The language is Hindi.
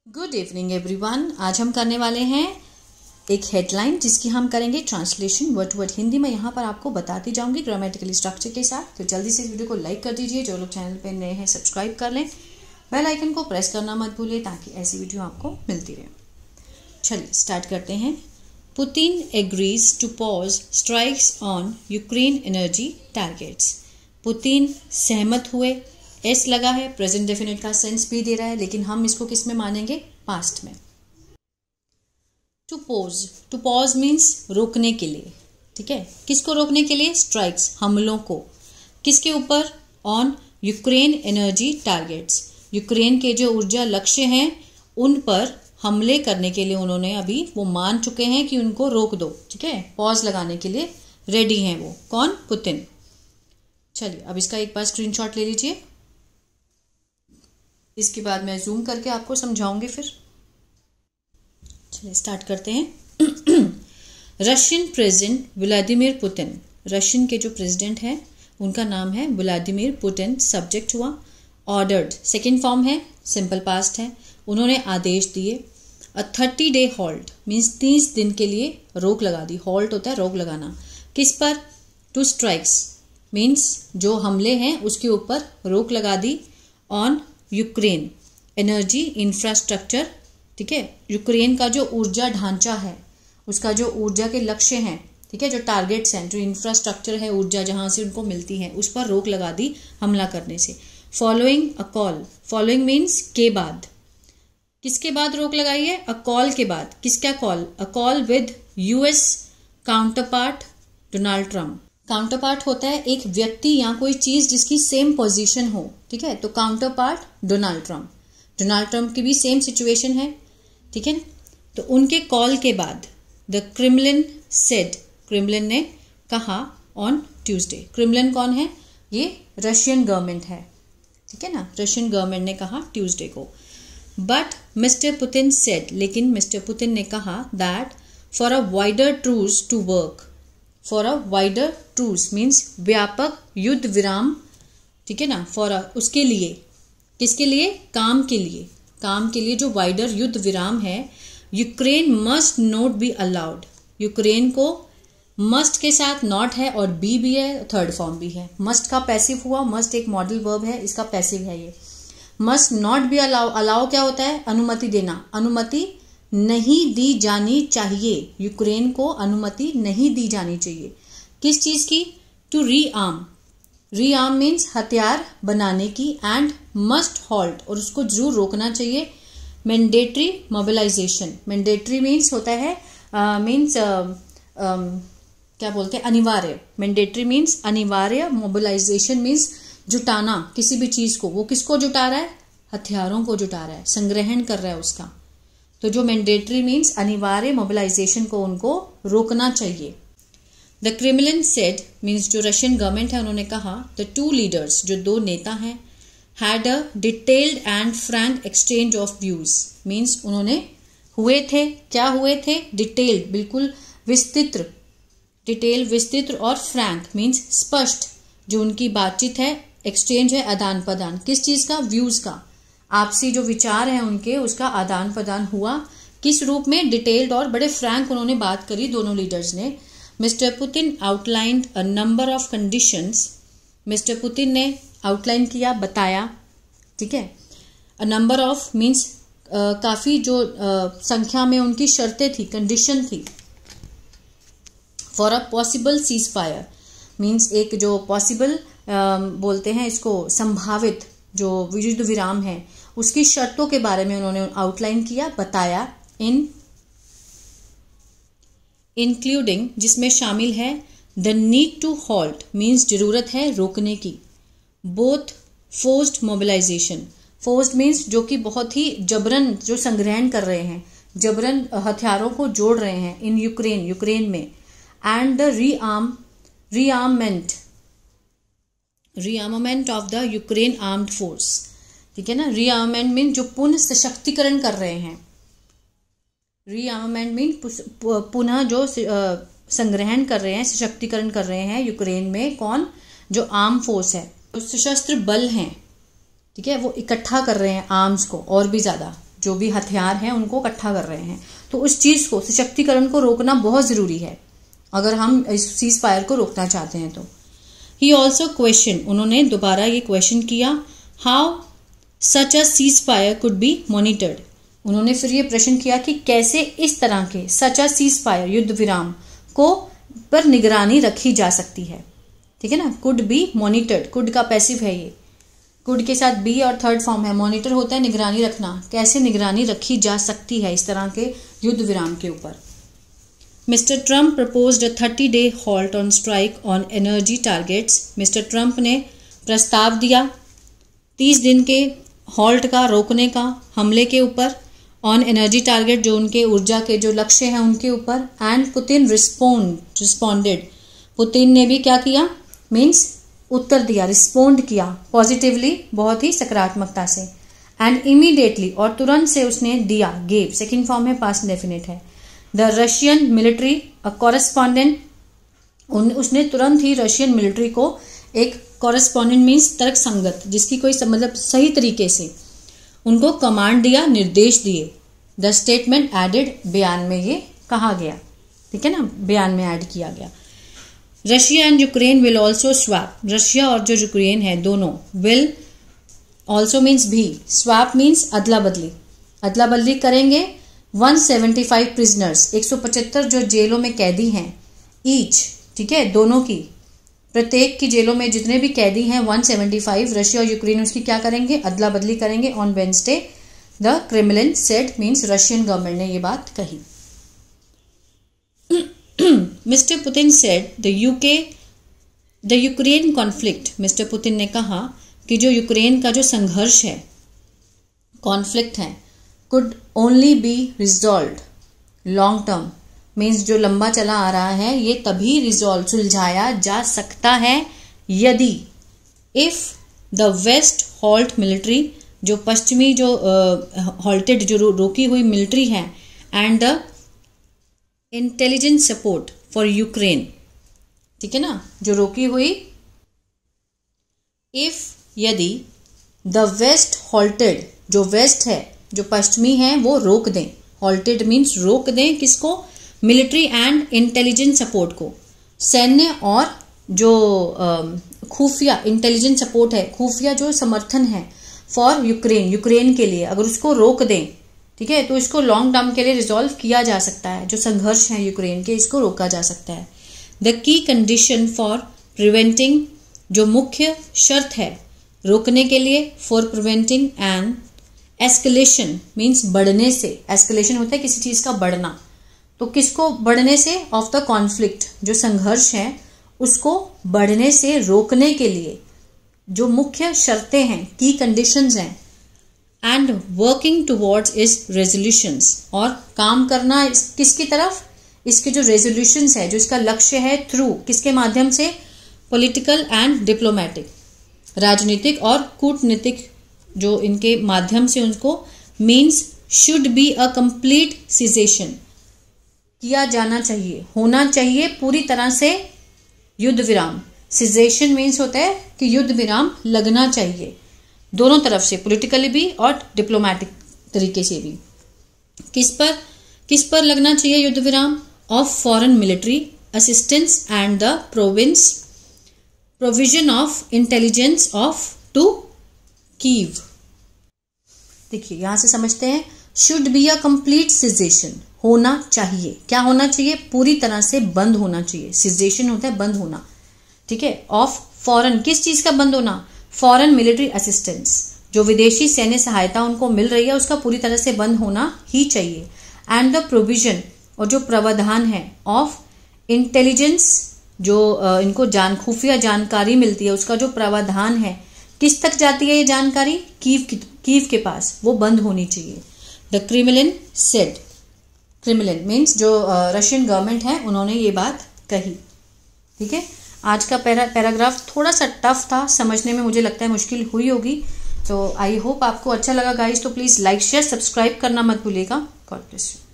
Good evening everyone. आज हम करने वाले हैं एक हेडलाइन जिसकी हम करेंगे translation word to word Hindi में। यहाँ पर आपको बताती जाऊंगी ग्रामेटिकली स्ट्रक्चर के साथ। तो जल्दी से इस वीडियो को लाइक कर दीजिए, जो लोग चैनल पे नए हैं सब्सक्राइब कर लें, बेल आइकन को प्रेस करना मत भूलिए ताकि ऐसी वीडियो आपको मिलती रहे। चलिए स्टार्ट करते हैं। Putin agrees to pause strikes on Ukraine energy targets. Putin सहमत हुए, एस लगा है, प्रेजेंट डेफिनेट का सेंस भी दे रहा है, लेकिन हम इसको किस में मानेंगे? पास्ट में। टू पॉज मीन्स रोकने के लिए, ठीक है। किसको रोकने के लिए? स्ट्राइक्स, हमलों को। किसके ऊपर? On Ukraine energy targets, Ukraine के जो ऊर्जा लक्ष्य हैं उन पर हमले करने के लिए उन्होंने अभी वो मान चुके हैं कि उनको रोक दो, ठीक है। पॉज लगाने के लिए रेडी हैं वो। कौन? पुतिन। चलिए अब इसका एक बार स्क्रीनशॉट ले लीजिए, इसके बाद मैं जूम करके आपको समझाऊंगी फिर। चलिए स्टार्ट करते हैं। Russian president Vladimir Putin, Russian के जो प्रेसिडेंट हैं उनका नाम है व्लादिमीर पुतिन। सब्जेक्ट हुआ ऑर्डर्ड, सेकेंड फॉर्म है, सिंपल पास्ट है। उन्होंने आदेश दिए। अ 30-day हॉल्ट मीन्स 30 दिन के लिए रोक लगा दी। हॉल्ट होता है रोक लगाना। किस पर? टू स्ट्राइक्स मीन्स जो हमले हैं उसके ऊपर रोक लगा दी। ऑन यूक्रेन एनर्जी इंफ्रास्ट्रक्चर, ठीक है। यूक्रेन का जो ऊर्जा ढांचा है, उसका जो ऊर्जा के लक्ष्य हैं, ठीक है, जो टारगेट्स हैं, जो इंफ्रास्ट्रक्चर है, ऊर्जा जहां से उनको मिलती है, उस पर रोक लगा दी हमला करने से। Following a call, following means के बाद। किसके बाद रोक लगाई है? अ कॉल के बाद। किसका call? A call with US counterpart Donald Trump. Counterpart होता है एक व्यक्ति या कोई चीज जिसकी सेम पोजीशन हो, ठीक है। तो counterpart Donald Trump, Donald Trump की भी सेम सिचुएशन है, ठीक है। तो उनके कॉल के बाद द क्रेमलिन सेड, क्रेमलिन ने कहा ऑन ट्यूसडे। क्रेमलिन कौन है? ये रशियन गवर्नमेंट है, ठीक है ना। रशियन गवर्नमेंट ने कहा ट्यूसडे को। बट मिस्टर पुतिन सेड, लेकिन मिस्टर पुतिन ने कहा that for a wider truce to work, for a wider truce means व्यापक युद्ध विराम, ठीक है ना। फॉर उसके लिए, किसके लिए? काम के लिए, काम के लिए जो वाइडर युद्ध विराम है। Ukraine must not be allowed, Ukraine को मस्ट के साथ नॉट है और बी भी है, थर्ड फॉर्म भी है। मस्ट का पैसिव हुआ, मस्ट एक मॉडल वर्ब है, इसका पैसिव है ये। Must not be allow, allow क्या होता है? अनुमति देना, अनुमति नहीं दी जानी चाहिए, यूक्रेन को अनुमति नहीं दी जानी चाहिए। किस चीज की? टू रीआर्म, रीआर्म मीन्स हथियार बनाने की। एंड मस्ट हॉल्ट, और उसको जरूर रोकना चाहिए। मैंडेटरी मोबिलाइजेशन, मैंडेटरी मीन्स होता है क्या बोलते हैं? अनिवार्य। मैंडेटरी मीन्स अनिवार्य, मोबिलाइजेशन मीन्स जुटाना किसी भी चीज को। वो किसको जुटा रहा है? हथियारों को जुटा रहा है, संग्रहण कर रहा है उसका। तो जो मैंडेटरी मीन्स अनिवार्य, मोबिलाइजेशन को उनको रोकना चाहिए। द क्रेमलिन सेड मीन्स जो रशियन गवर्नमेंट है उन्होंने कहा द टू लीडर्स, जो दो नेता हैं, had a detailed and Frank exchange of views means उन्होंने हुए थे, क्या हुए थे? डिटेल्ड, बिल्कुल विस्तृत, डिटेल विस्तृत, और फ्रैंक मीन्स स्पष्ट जो उनकी बातचीत है। एक्सचेंज है आदान प्रदान, किस चीज का? व्यूज का, आपसी जो विचार है उनके, उसका आदान प्रदान हुआ। किस रूप में? डिटेल्ड, और बड़े फ्रैंक उन्होंने बात करी दोनों लीडर्स ने। Mister Putin outlined a number of conditions, mister Putin ने आउटलाइन किया, बताया, ठीक है। अ नंबर ऑफ मीन्स काफी जो संख्या में उनकी शर्तें थी, कंडीशन थी। For a possible cease fire means एक जो पॉसिबल बोलते हैं इसको, संभावित जो युद्ध विराम है उसकी शर्तों के बारे में उन्होंने आउटलाइन किया, बताया। इंक्लूडिंग जिसमें शामिल है the need to halt means जरूरत है रोकने की। Both forced mobilisation, forced means जो कि बहुत ही जबरन जो संग्रहण कर रहे हैं, जबरन हथियारों को जोड़ रहे हैं इन यूक्रेन, यूक्रेन में। And the rearmament of the Ukraine armed force, ठीक है ना। रीआर्ममेंट मीन जो पुनः सशक्तिकरण कर रहे हैं, रीआर्ममेंट मीन पुनः जो संग्रहण कर रहे हैं, सशक्तिकरण कर रहे हैं यूक्रेन में। कौन? जो आर्म फोर्स है, जो सशस्त्र बल हैं, ठीक है, वो इकट्ठा कर रहे हैं आर्म्स को और भी ज्यादा, जो भी हथियार हैं उनको इकट्ठा कर रहे हैं। तो उस चीज को, सशक्तिकरण को रोकना बहुत जरूरी है अगर हम इस सीज फायर को रोकना चाहते हैं तो। ही ऑल्सो क्वेश्चन, उन्होंने दोबारा ये क्वेश्चन किया, how such a cease fire could be monitored. उन्होंने फिर ये प्रश्न किया कि कैसे इस तरह के सच अ सीज फायर, युद्ध विराम को पर निगरानी रखी जा सकती है। ठीक है ना, कुड बी मॉनिटर्ड, कुड का पैसिव है ये, कुड के साथ बी और थर्ड फॉर्म है, मॉनिटर होता है निगरानी रखना, कैसे निगरानी रखी जा सकती है इस तरह के युद्ध विराम के ऊपर। Mister Trump proposed a 30-day halt on strike on energy targets। Mister Trump ने प्रस्ताव दिया 30 दिन के हॉल्ट का, रोकने का, हमले के ऊपर, ऑन एनर्जी टारगेट, जो उनके ऊर्जा के जो लक्ष्य हैं उनके ऊपर। एंड पुतिन रिस्पोंडेड, पुतिन ने भी क्या किया, मीन्स उत्तर दिया, रिस्पोंड किया पॉजिटिवली, बहुत ही सकारात्मकता से। एंड इमीडिएटली, और तुरंत से उसने दिया, गेव, सेकेंड फॉर्म में पास्ट डेफिनेट है। The Russian military a correspondent, उसने तुरंत ही रशियन मिलिट्री को एक कॉरेस्पॉन्डेंट मीन्स तर्क संगत, जिसकी कोई मतलब सही तरीके से उनको कमांड दिया, निर्देश दिए। द स्टेटमेंट एडेड, बयान में ये कहा गया, ठीक है ना, बयान में ऐड किया गया। Russia and Ukraine will also swap, Russia और जो यूक्रेन है दोनों, विल ऑल्सो मीन्स भी, स्वैप मीन्स अदला बदली, अदला बदली करेंगे। 175 प्रिजनर्स, 175 जो जेलों में कैदी हैं, ईच, ठीक है, दोनों की, प्रत्येक की जेलों में जितने भी कैदी हैं 175, रशिया और यूक्रेन उसकी क्या करेंगे, अदला बदली करेंगे। On Wednesday the Kremlin said, means Russian government ने ये बात कही। Mister Putin said the Ukraine conflict, mister Putin ने कहा कि जो यूक्रेन का जो संघर्ष है, कॉन्फ्लिक्ट है, could only be resolve long term, means जो लंबा चला आ रहा है ये तभी रिजॉल्व, सुलझाया जा सकता है यदि if the West halt military, जो पश्चिमी जो हॉल्टेड जो रोकी हुई मिलिट्री है, and the intelligence support for Ukraine, ठीक है ना, जो रोकी हुई, इफ यदि द वेस्ट हॉल्टेड, जो वेस्ट है, जो पश्चिमी है, वो रोक दें, हॉल्टेड मीन्स रोक दें किसको, मिलिट्री एंड इंटेलिजेंस सपोर्ट को, सैन्य और जो खुफिया इंटेलिजेंस सपोर्ट है, खुफिया जो समर्थन है फॉर यूक्रेन, यूक्रेन के लिए, अगर उसको रोक दें, ठीक है, तो इसको लॉन्ग टर्म के लिए रिजॉल्व किया जा सकता है, जो संघर्ष है यूक्रेन के, इसको रोका जा सकता है। The key condition for preventing, जो मुख्य शर्त है रोकने के लिए, for preventing and escalation means बढ़ने से, एस्केलेशन होता है किसी चीज का बढ़ना, तो किसको बढ़ने से, ऑफ द कॉन्फ्लिक्ट, जो संघर्ष है उसको बढ़ने से रोकने के लिए जो मुख्य शर्तें हैं, की कंडीशंस हैं, and working towards is resolutions, और काम करना किसकी तरफ, इसके जो रेजोल्यूशंस है, जो इसका लक्ष्य है, थ्रू किसके माध्यम से, पॉलिटिकल एंड डिप्लोमेटिक, राजनीतिक और कूटनीतिक जो इनके माध्यम से उनको, means should be a complete cessation, किया जाना चाहिए, होना चाहिए पूरी तरह से युद्ध विराम। सीजेशन मीन्स होता है कि युद्ध विराम लगना चाहिए दोनों तरफ से, पॉलिटिकली भी और डिप्लोमेटिक तरीके से भी। किस पर लगना चाहिए युद्ध विराम, of foreign military assistance and the provision of intelligence of to Kyiv. देखिए यहां से समझते हैं, should be a complete cessation, होना चाहिए, क्या होना चाहिए, पूरी तरह से बंद होना चाहिए, सिजेशन होता है बंद होना, ठीक है, ऑफ फॉरेन, किस चीज का बंद होना, फॉरेन मिलिट्री असिस्टेंस, जो विदेशी सैन्य सहायता उनको मिल रही है उसका पूरी तरह से बंद होना ही चाहिए। एंड द प्रोविजन, और जो प्रावधान है, ऑफ इंटेलिजेंस, जो इनको खुफिया जानकारी मिलती है, उसका जो प्रावधान है, किस तक जाती है ये जानकारी, कीव के पास, वो बंद होनी चाहिए। The Kremlin said, Kremlin means जो रशियन गवर्नमेंट है, उन्होंने ये बात कही। ठीक है, आज का पैराग्राफ थोड़ा सा टफ था, समझने में मुझे लगता है मुश्किल हुई होगी, तो आई होप आपको अच्छा लगा गाइस। तो प्लीज लाइक शेयर सब्सक्राइब करना मत भूलिएगा। God bless you.